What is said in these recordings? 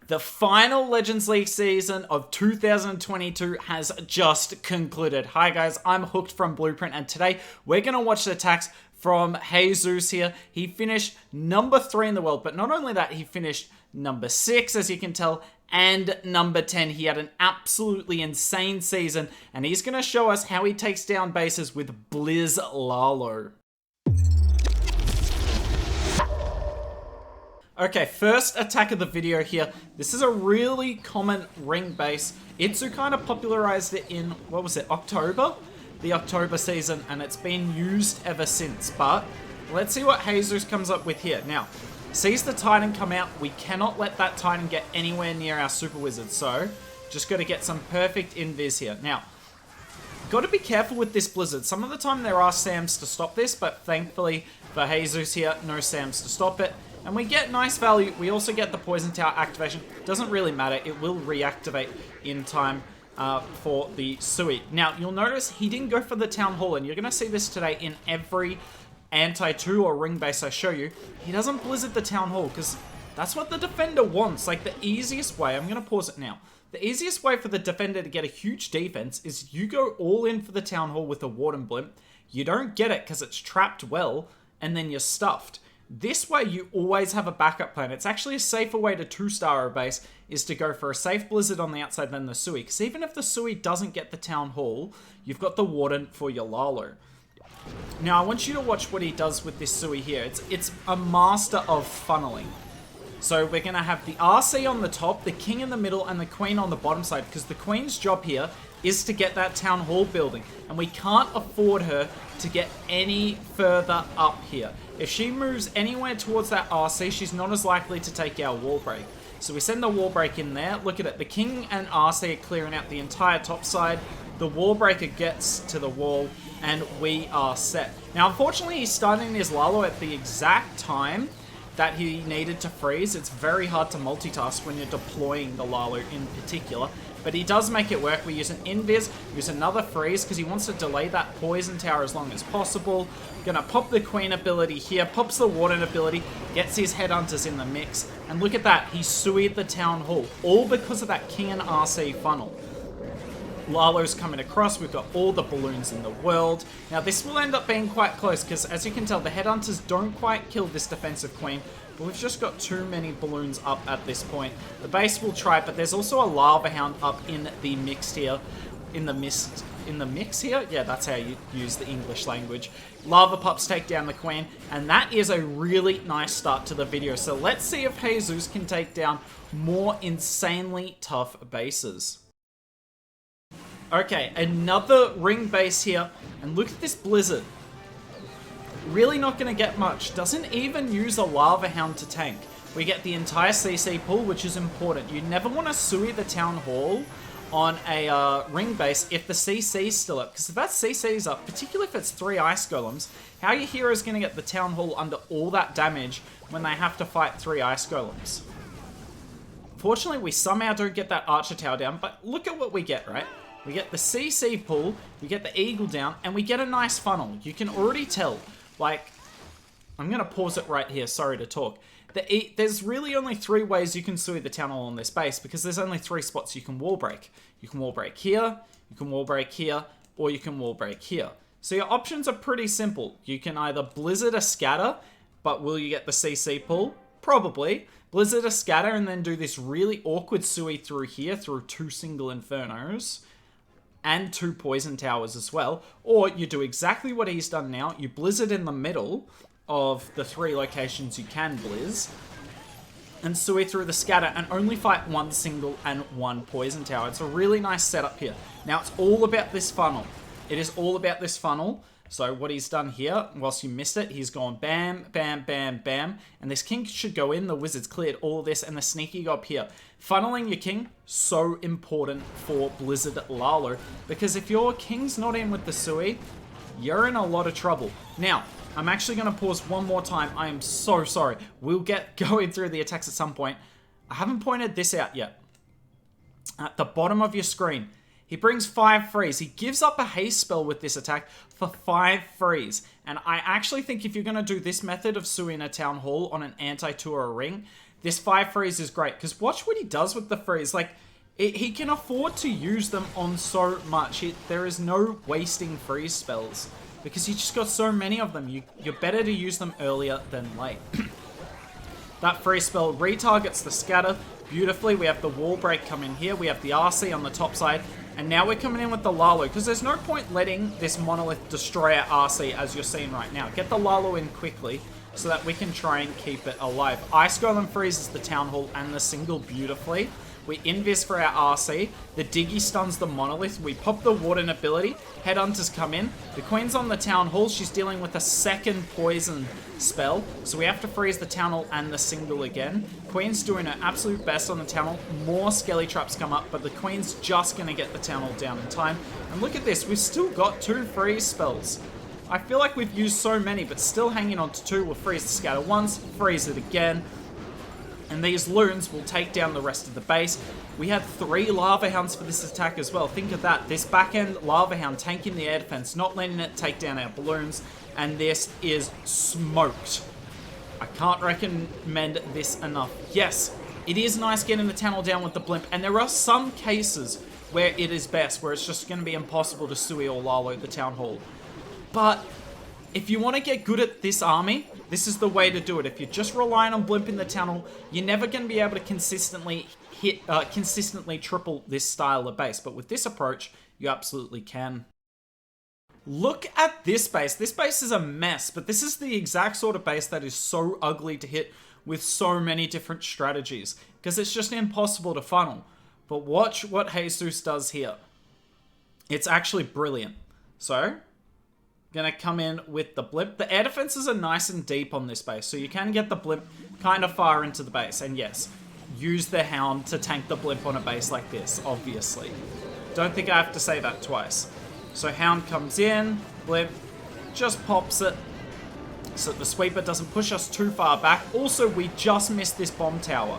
The final Legends League season of 2022 has just concluded. Hi guys, I'm Hooked from Blueprint, and today we're going to watch the attacks from Jesus here. He finished number 3 in the world, but not only that, he finished number 6, as you can tell, and number 10. He had an absolutely insane season, and he's going to show us how he takes down bases with Blizzard Lalo. Okay, first attack of the video here. This is a really common ring base. Itsu kind of popularized it in, what was it, October? The October season, and it's been used ever since. But let's see what Jesus comes up with here. Now, sees the Titan come out. We cannot let that Titan get anywhere near our Super Wizard, so just got to get some perfect invis here. Now, got to be careful with this Blizzard. Some of the time there are Sams to stop this, but thankfully for Jesus here, no Sams to stop it. And we get nice value. We also get the Poison Tower activation. Doesn't really matter. It will reactivate in time for the Sui. Now, you'll notice he didn't go for the Town Hall, and you're going to see this today in every anti-2 or ring base I show you. He doesn't Blizzard the Town Hall, because that's what the defender wants. Like, the easiest way, I'm going to pause it now. The easiest way for the defender to get a huge defense is you go all in for the Town Hall with a Warden Blimp. You don't get it because it's trapped well, and then you're stuffed. This way, you always have a backup plan. It's actually a safer way to 2-star a base is to go for a safe Blizzard on the outside than the Sui. Because even if the Sui doesn't get the Town Hall, you've got the Warden for your Lalo. Now, I want you to watch what he does with this Sui here. It's a master of funneling. So we're going to have the RC on the top, the King in the middle, and the Queen on the bottom side. Because the Queen's job here is to get that Town Hall building. And we can't afford her to get any further up here. If she moves anywhere towards that RC, she's not as likely to take our wall break. So we send the wall break in there. Look at it. The King and RC are clearing out the entire top side. The wall breaker gets to the wall, and we are set. Now, unfortunately, he's starting his Lalo at the exact time that he needed to freeze. It's very hard to multitask when you're deploying the Lalo in particular. But he does make it work. We use an invis, use another freeze because he wants to delay that poison tower as long as possible. Gonna pop the Queen ability here, pops the Warden ability, gets his Headhunters in the mix. And look at that, he suied the Town Hall, all because of that King and RC funnel. Lalo's coming across, we've got all the balloons in the world. Now this will end up being quite close because as you can tell, the Headhunters don't quite kill this defensive Queen. But we've just got too many balloons up at this point. The base will try, but there's also a Lava Hound up in the mix here. In the mix here? Yeah, that's how you use the English language. Lava Pups take down the Queen, and that is a really nice start to the video. So let's see if Jesus can take down more insanely tough bases. Okay, another ring base here, and look at this Blizzard. Really not going to get much. Doesn't even use a Lava Hound to tank. We get the entire CC pool, which is important. You never want to Sui the Town Hall on a ring base if the CC's still up. Because if that CC's up, particularly if it's 3 Ice Golems, how your hero is going to get the Town Hall under all that damage when they have to fight 3 Ice Golems? Fortunately, we somehow don't get that Archer Tower down, but look at what we get, right? We get the CC pool, we get the Eagle down, and we get a nice funnel. You can already tell. Like, I'm going to pause it right here, sorry to talk. There's really only 3 ways you can Sui the Town Hall on this base, because there's only 3 spots you can wall break. You can wall break here, you can wall break here, or you can wall break here. So your options are pretty simple. You can either Blizzard a Scatter, but will you get the CC pull? Probably. Blizzard a Scatter and then do this really awkward Sui through here, through 2 single Infernos. And 2 poison towers as well. Or you do exactly what he's done now. You Blizzard in the middle of the 3 locations you can Blizz. And Sui through the scatter and only fight 1 single and 1 poison tower. It's a really nice setup here. Now it's all about this funnel. It is all about this funnel. So what he's done here, whilst you missed it, he's gone bam, bam, bam, bam. And this King should go in. The Wizard's cleared all of this. And the Sneaky Gob here. Funneling your King, so important for Blizzard Lalo. Because if your King's not in with the Sui, you're in a lot of trouble. Now, I'm actually going to pause one more time. I am so sorry. We'll get going through the attacks at some point. I haven't pointed this out yet. At the bottom of your screen, he brings 5 freeze. He gives up a haste spell with this attack for 5 freeze. And I actually think if you're going to do this method of suing a Town Hall on an anti-2 or a ring, this 5 freeze is great. Because watch what he does with the freeze. Like, he can afford to use them on so much. There is no wasting freeze spells. Because you just got so many of them. You're better to use them earlier than late. That freeze spell retargets the scatter beautifully. We have the wall break come in here. We have the RC on the top side. And now we're coming in with the Lalo. Because there's no point letting this monolith destroy our RC as you're seeing right now. Get the Lalo in quickly so that we can try and keep it alive. Ice Golem freezes the Town Hall and the single beautifully. We invis for our RC. The Diggy stuns the monolith. We pop the Warden ability. Headhunters come in. The Queen's on the Town Hall. She's dealing with a second poison spell. So we have to freeze the Town Hall and the single again. Queen's doing her absolute best on the Town Hall. More Skelly Traps come up, but the Queen's just going to get the Town Hall down in time. And look at this. We've still got 2 freeze spells. I feel like we've used so many, but still hanging on to 2. We'll freeze the scatter once, freeze it again. And these loons will take down the rest of the base. We had 3 Lava Hounds for this attack as well. Think of that. This back-end Lava Hound tanking the air defense, not letting it take down our balloons. And this is smoked. I can't recommend this enough. Yes, it is nice getting the tunnel down with the blimp. And there are some cases where it is best, where it's just going to be impossible to Sui or Lalo the Town Hall. But if you want to get good at this army, this is the way to do it. If you're just relying on blimp in the tunnel, you're never going to be able to consistently triple this style of base. But with this approach, you absolutely can. Look at this base. This base is a mess, but this is the exact sort of base that is so ugly to hit with so many different strategies, because it's just impossible to funnel. But watch what Jesus does here. It's actually brilliant. So, gonna come in with the blimp. The air defenses are nice and deep on this base, so you can get the blimp kind of far into the base. And yes, use the Hound to tank the blimp on a base like this, obviously. Don't think I have to say that twice. So Hound comes in, blimp, just pops it, so that the sweeper doesn't push us too far back. Also, we just missed this bomb tower.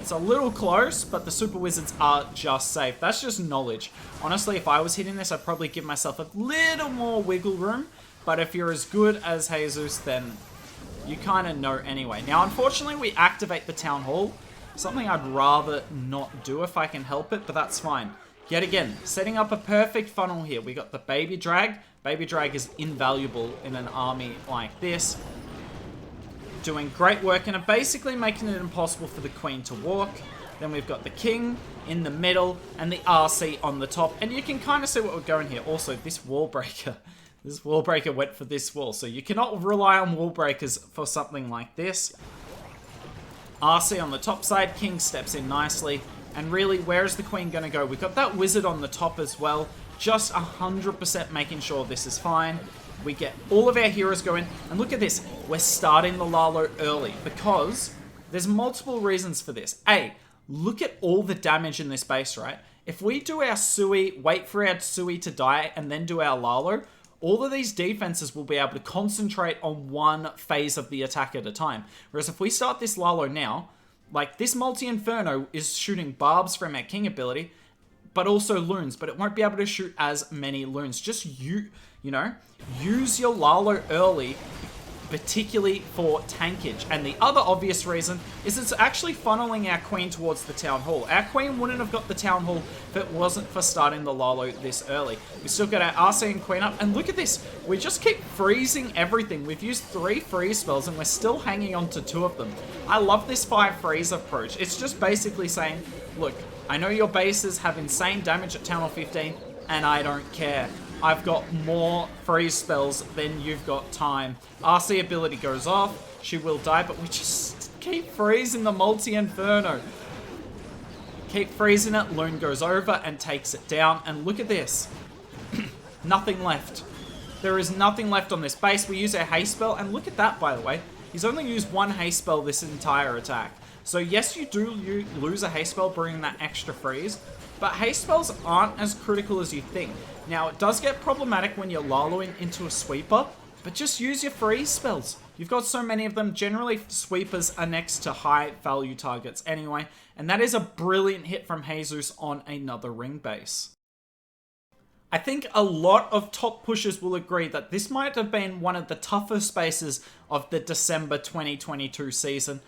It's a little close, but the Super Wizards are just safe. That's just knowledge. Honestly, if I was hitting this, I'd probably give myself a little more wiggle room. But if you're as good as Jesus, then you kind of know anyway. Now, unfortunately, we activate the Town Hall. Something I'd rather not do if I can help it, but that's fine. Yet again, setting up a perfect funnel here. We got the Baby Drag. Baby Drag is invaluable in an army like this. Doing great work and are basically making it impossible for the Queen to walk. Then we've got the King in the middle and the RC on the top. And you can kind of see what we're going here. Also, this wall breaker. This wall breaker went for this wall. So you cannot rely on wall breakers for something like this. RC on the top side. King steps in nicely. And really, where is the Queen going to go? We've got that Wizard on the top as well. Just 100% making sure this is fine. We get all of our heroes going. And look at this. We're starting the Lalo early because there's multiple reasons for this. A, look at all the damage in this base, right? If we do our Sui, wait for our Sui to die, and then do our Lalo, all of these defenses will be able to concentrate on one phase of the attack at a time. Whereas if we start this Lalo now, like this Multi-Inferno is shooting barbs from our King ability, but also loons, but it won't be able to shoot as many loons. Just you know, use your Lalo early, particularly for tankage. And the other obvious reason is it's actually funneling our Queen towards the Town Hall. Our Queen wouldn't have got the Town Hall if it wasn't for starting the Lalo this early. We still got our RC and Queen up, and look at this. We just keep freezing everything. We've used 3 freeze spells, and we're still hanging on to 2 of them. I love this 5 freeze approach. It's just basically saying, look, I know your bases have insane damage at Town Hall 15, and I don't care. I've got more freeze spells than you've got time. RC ability goes off. She will die, but we just keep freezing the Multi-Inferno. Keep freezing it. Loon goes over and takes it down. And look at this. Nothing left. There is nothing left on this base. We use our haste spell. And look at that, by the way. He's only used 1 haste spell this entire attack. So yes, you do lose a haste spell, bringing that extra freeze. But haste spells aren't as critical as you think. Now, it does get problematic when you're Laloing into a sweeper, but just use your freeze spells. You've got so many of them. Generally, sweepers are next to high value targets anyway, and that is a brilliant hit from Jesus on another ring base. I think a lot of top pushers will agree that this might have been one of the toughest bases of the December 2022 season.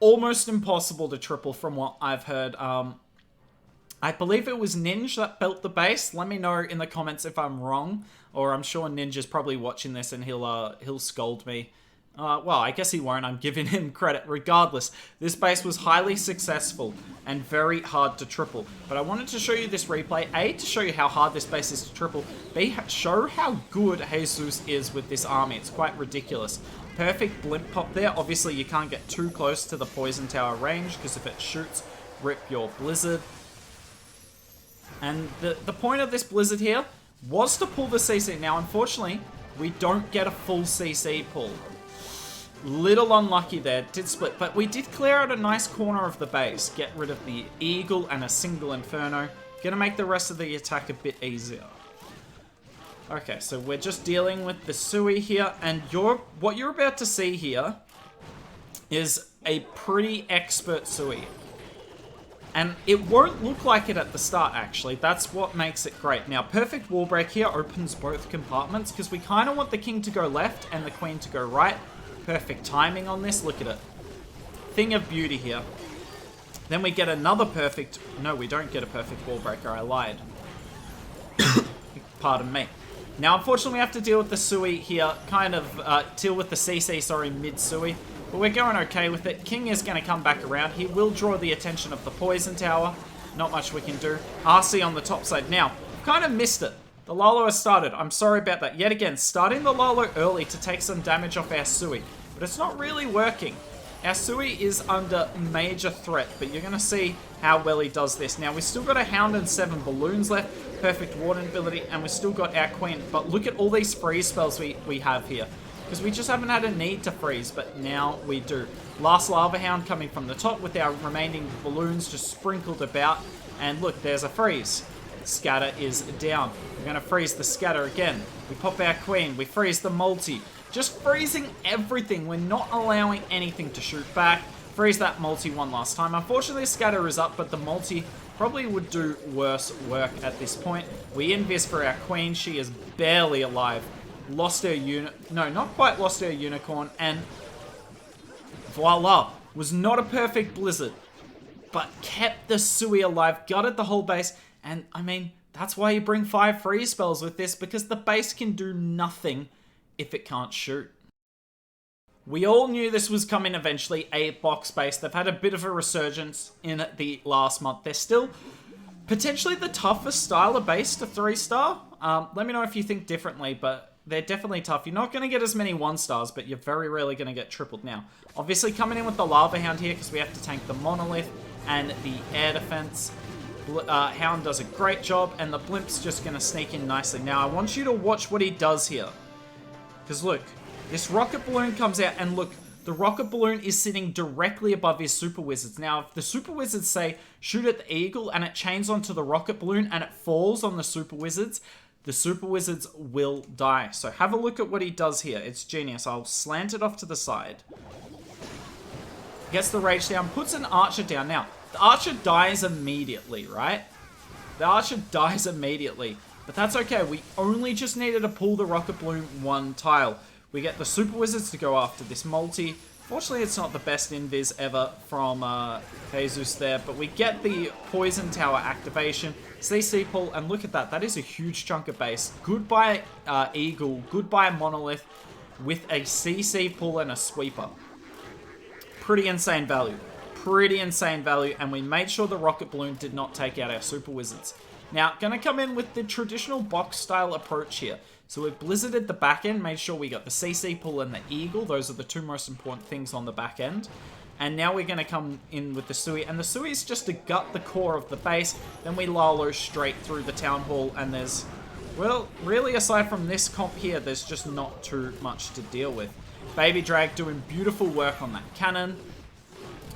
almost impossible to triple from what I've heard. I believe it was Ninja that built the base. Let me know in the comments if I'm wrong, or I'm sure Ninja's probably watching this and he'll scold me. Well, I guess he won't. I'm giving him credit. Regardless, this base was highly successful and very hard to triple. But I wanted to show you this replay, A, to show you how hard this base is to triple, B, show how good Jesus is with this army. It's quite ridiculous. Perfect blimp pop there. Obviously, you can't get too close to the poison tower range, because if it shoots, rip your Blizzard. And the point of this Blizzard here was to pull the CC. Now, unfortunately, we don't get a full CC pull. Little unlucky there, did split, but we did clear out a nice corner of the base. Get rid of the Eagle and a single Inferno. Gonna make the rest of the attack a bit easier. Okay, so we're just dealing with the Sui here, and what you're about to see here is a pretty expert Sui. And it won't look like it at the start, actually. That's what makes it great. Now, perfect wall break here opens both compartments, because we kind of want the king to go left and the queen to go right. Perfect timing on this. Look at it. Thing of beauty here. Then we get another perfect... No, we don't get a perfect wall breaker. I lied. Pardon me. Now, unfortunately, we have to deal with the Sui here. Kind of deal with the CC, sorry, mid-Sui. But we're going okay with it. King is going to come back around. He will draw the attention of the poison tower. Not much we can do. RC on the top side. Now, kind of missed it. The Lalo has started. I'm sorry about that. Yet again, starting the Lalo early to take some damage off our Sui. But it's not really working. Our Sui is under major threat, but you're going to see how well he does this. Now, we've still got a Hound and 7 balloons left. Perfect Warden ability, and we've still got our Queen. But look at all these freeze spells we have here. Because we just haven't had a need to freeze, but now we do. Last Lava Hound coming from the top with our remaining balloons just sprinkled about. And look, there's a freeze. Scatter is down. We're going to freeze the scatter again. We pop our Queen. We freeze the multi. Just freezing everything. We're not allowing anything to shoot back. Freeze that multi one last time. Unfortunately, scatter is up, but the multi probably would do worse work at this point. We invis for our Queen. She is barely alive. Lost her no, not quite lost her unicorn, and voila, was not a perfect Blizzard, but kept the Sui alive, gutted the whole base, and I mean, that's why you bring 5 freeze spells with this, because the base can do nothing if it can't shoot. We all knew this was coming eventually, a box base. They've had a bit of a resurgence in the last month. They're still potentially the toughest style of base to 3-star. Let me know if you think differently, but they're definitely tough. You're not going to get as many 1-stars, but you're very rarely going to get tripled now. Obviously, coming in with the Lava Hound here, because we have to tank the Monolith and the air defense. Hound does a great job, and the Blimp's just going to sneak in nicely. Now, I want you to watch what he does here. Because look, this Rocket Balloon comes out, and look, the Rocket Balloon is sitting directly above his Super Wizards. Now, if the Super Wizards say, shoot at the Eagle, and it chains onto the Rocket Balloon, and it falls on the Super Wizards, the Super Wizards will die. So have a look at what he does here. It's genius. I'll slant it off to the side. Gets the Rage down, puts an Archer down. Now, the Archer dies immediately, right? The Archer dies immediately. But that's okay. We only just needed to pull the Rocket Balloon 1 tile. We get the Super Wizards to go after this multi. Fortunately, it's not the best invis ever from Jesus there, but we get the Poison Tower activation, CC pull, and look at that. That is a huge chunk of base. Goodbye Eagle, goodbye Monolith, with a CC pull and a sweeper. Pretty insane value. Pretty insane value, and we made sure the Rocket Balloon did not take out our Super Wizards. Now, gonna come in with the traditional box-style approach here. So we've Blizzarded the back end, made sure we got the CC pull and the Eagle. Those are the 2 most important things on the back end. And now we're going to come in with the Sui. And the Sui is just to gut the core of the base. Then we Lalo straight through the Town Hall. And there's, well, really aside from this comp here, there's just not too much to deal with. Baby Drag doing beautiful work on that cannon.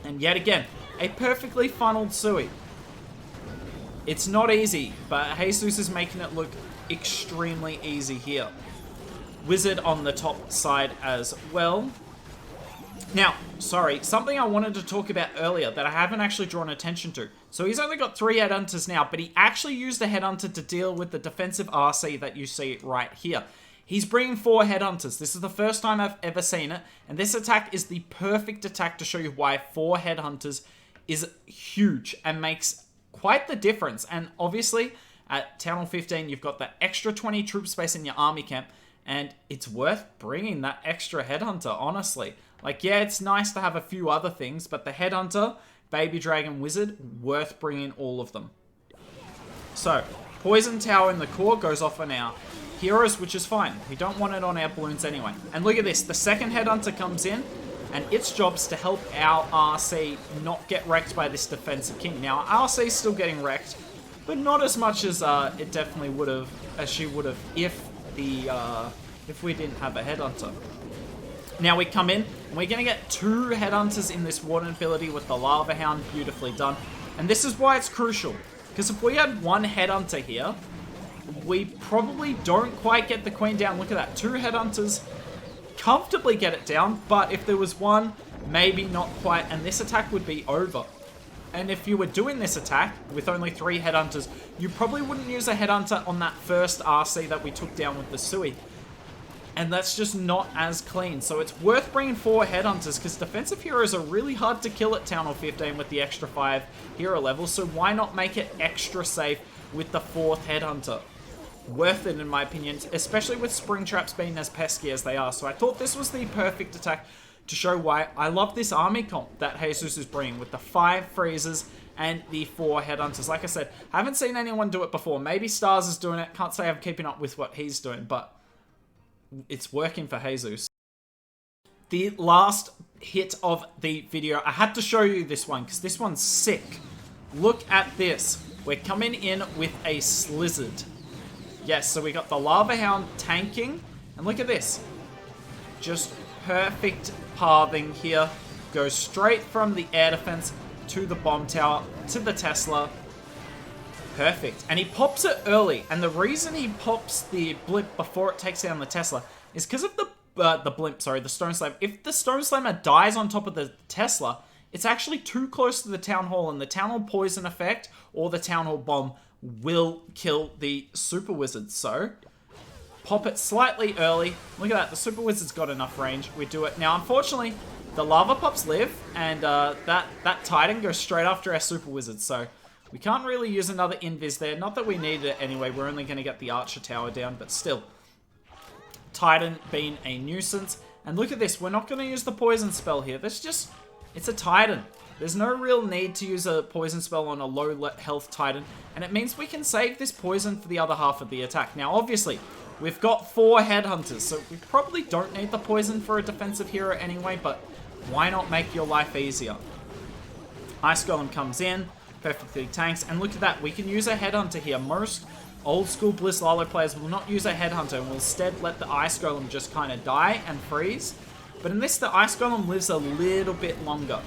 And yet again, a perfectly funneled Sui. It's not easy, but Jesus is making it look extremely easy here. Wizard on the top side as well. Now, sorry, something I wanted to talk about earlier that I haven't actually drawn attention to. So he's only got 3 Headhunters now, but he actually used the Headhunter to deal with the defensive RC that you see right here. He's bringing 4 headhunters. This is the first time I've ever seen it. And this attack is the perfect attack to show you why 4 headhunters is huge and makes quite the difference. And obviously, at Town Hall 15, you've got that extra 20 troop space in your army camp. And it's worth bringing that extra headhunter, honestly. Like, yeah, it's nice to have a few other things, but the headhunter, baby dragon, wizard, worth bringing all of them. So, poison tower in the core goes off on our heroes, which is fine. We don't want it on our balloons anyway. And look at this. The second headhunter comes in, and its job's to help our RC not get wrecked by this defensive king. Now, our RC is still getting wrecked, but not as much as it definitely would have, as she would have if we didn't have a headhunter. Now we come in, and we're going to get 2 headhunters in this warden ability with the Lava Hound, beautifully done. And this is why it's crucial, because if we had 1 headhunter here, we probably don't quite get the queen down. Look at that, 2 headhunters comfortably get it down, but if there was 1, maybe not quite, and this attack would be over. And if you were doing this attack with only 3 headhunters, you probably wouldn't use a headhunter on that first RC that we took down with the Sui. And that's just not as clean. So it's worth bringing 4 headhunters because defensive heroes are really hard to kill at Town Hall 15 with the extra 5 hero levels. So why not make it extra safe with the 4th headhunter? Worth it in my opinion, especially with spring traps being as pesky as they are. So I thought this was the perfect attack to show why I love this army comp that Jesus is bringing with the 5 freezers and the 4 headhunters. Like I said, haven't seen anyone do it before. Maybe Stars is doing it. Can't say I'm keeping up with what he's doing, but it's working for Jesus. The last hit of the video, I had to show you this one because this one's sick. Look at this. We're coming in with a Slizzard. Yes, so we got the Lava Hound tanking, and look at this. Just perfect pathing here. Goes straight from the air defense to the bomb tower, to the Tesla. Perfect. And he pops it early. And the reason he pops the blimp before it takes down the Tesla is because of the Stone Slam. If the Stone Slammer dies on top of the Tesla, it's actually too close to the Town Hall, and the Town Hall poison effect or the Town Hall bomb will kill the Super Wizard. So pop it slightly early. Look at that. The Super Wizard's got enough range. We do it. Now, unfortunately, the Lava Pops live, and that Titan goes straight after our Super Wizard. So we can't really use another invis there. Not that we need it anyway. We're only going to get the Archer Tower down, but still. Titan being a nuisance. And look at this. We're not going to use the poison spell here. It's a Titan. There's no real need to use a poison spell on a low health Titan. And it means we can save this poison for the other half of the attack. Now, obviously, we've got 4 headhunters. So we probably don't need the poison for a defensive hero anyway. But why not make your life easier? Ice Golem comes in. Perfectly tanks. And look at that. We can use a headhunter here. Most old school Blizzard Lalo players will not use a headhunter and will instead let the Ice Golem just kind of die and freeze. But in this, the Ice Golem lives a little bit longer.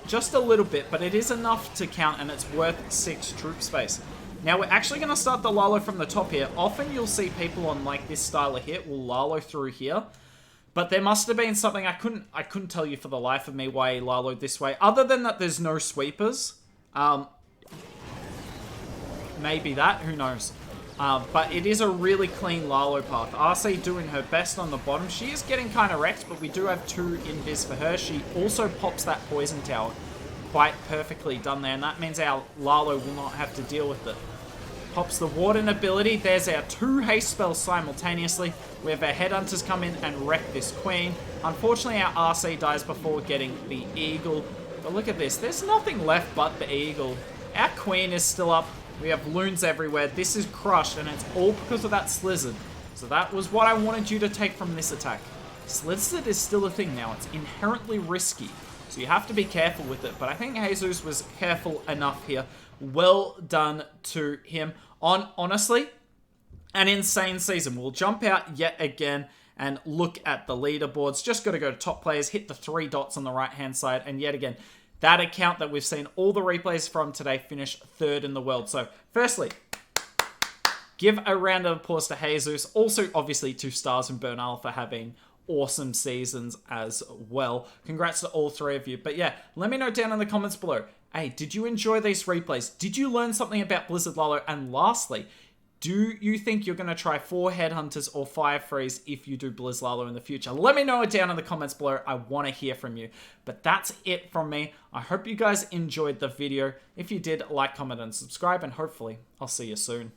Just a little bit, but it is enough to count, and it's worth 6 troop space. Now, we're actually going to start the Lalo from the top here. Often you'll see people on like this style of hit will Lalo through here. But there must have been something, I couldn't tell you for the life of me why he Lalo'd this way. Other than that there's no sweepers. Maybe that, who knows. But it is a really clean Lalo path. RC doing her best on the bottom. She is getting kind of wrecked, but we do have 2 invis for her. She also pops that poison tower quite perfectly done there, and that means our Lalo will not have to deal with it. Pops the Warden ability. There's our 2 haste spells simultaneously. We have our headhunters come in and wreck this queen. Unfortunately, our RC dies before getting the eagle. But look at this. There's nothing left but the eagle. Our queen is still up. We have loons everywhere. This is crushed, and it's all because of that Slizzard. So that was what I wanted you to take from this attack. Slizzard is still a thing now. It's inherently risky, so you have to be careful with it. But I think Jesus was careful enough here. Well done to him. Honestly, an insane season. We'll jump out yet again and look at the leaderboards. Just got to go to top players, hit the 3 dots on the right-hand side, and yet again, that account that we've seen all the replays from today finished 3rd in the world. So, firstly, give a round of applause to Jesus. Also, obviously, to Stars and Bernal for having awesome seasons as well. Congrats to all 3 of you. But yeah, let me know down in the comments below. Hey, did you enjoy these replays? Did you learn something about Blizzard Lalo? And lastly, Do you think you're going to try 4 Headhunters or 5 Freeze if you do Blizz Lalo in the future? Let me know it down in the comments below. I want to hear from you. But that's it from me. I hope you guys enjoyed the video. If you did, like, comment, and subscribe, and hopefully I'll see you soon.